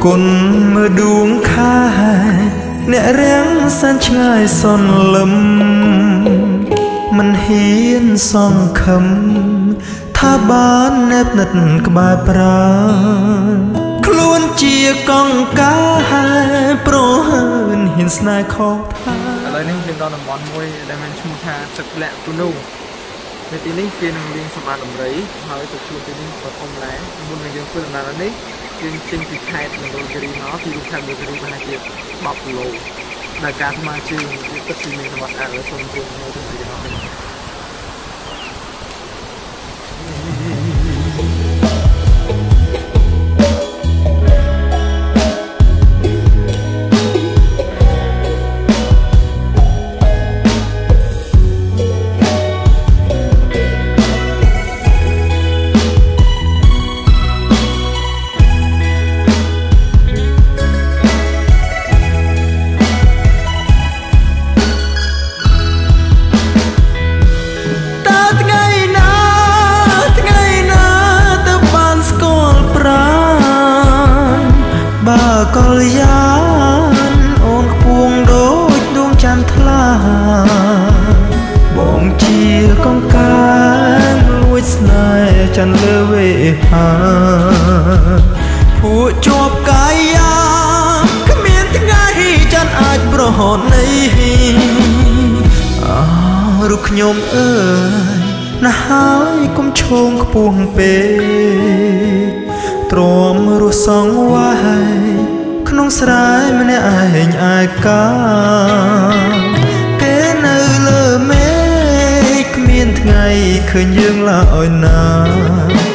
គុណមើលដួងខែអ្នករាំងសានឆ្ងាយសន្លឹមមិនហ៊ានសង្ឃឹមថាបានណែបនិតក្បែរប្រាខ្លួនជាកង្កាប្រហើនហ៊ានស្នេហ៍ខុសថាឥឡូវនេះយើងដល់តំបន់មួយដែលមានឈ្មោះថាទឹកលាក់គូនូនៅទីនេះគេនឹងលេងសម្រាប់ដំរីហើយទៅជួបទីនេះក៏ធំដែរមុននឹងយើងធ្វើដំណើរនេះយើងចេញពីខេត្តមណ្ឌលគិរីមកពីខេត្តមណ្ឌលគិរីប្រហែលជា10 គីឡូដែលការថ្មើរជើងវាពិតជាមានសម្បត្តិស្អាតហើយសូមជម្រាបទៅទាំងអស់គ្នាកលយានអូនខ្ពងដូចដួងច័ន្ទថ្លាបងជាកង្កាងលួចស្នេហ៍ច័ន្ទលើវេហាពួកជាប់កាយាគ្មានថ្ងៃច័ន្ទអាចប្រហូតនៃរូបខ្ញុំអើយណាស់ហើយកុំឈោងខ្ពស់ពេកទ្រាំរស់សងវាយក្នុងស្រែម្នាក់ឯងឯកាគេនៅលើមេឃគ្មានថ្ងៃឃើញយើងឡើយណា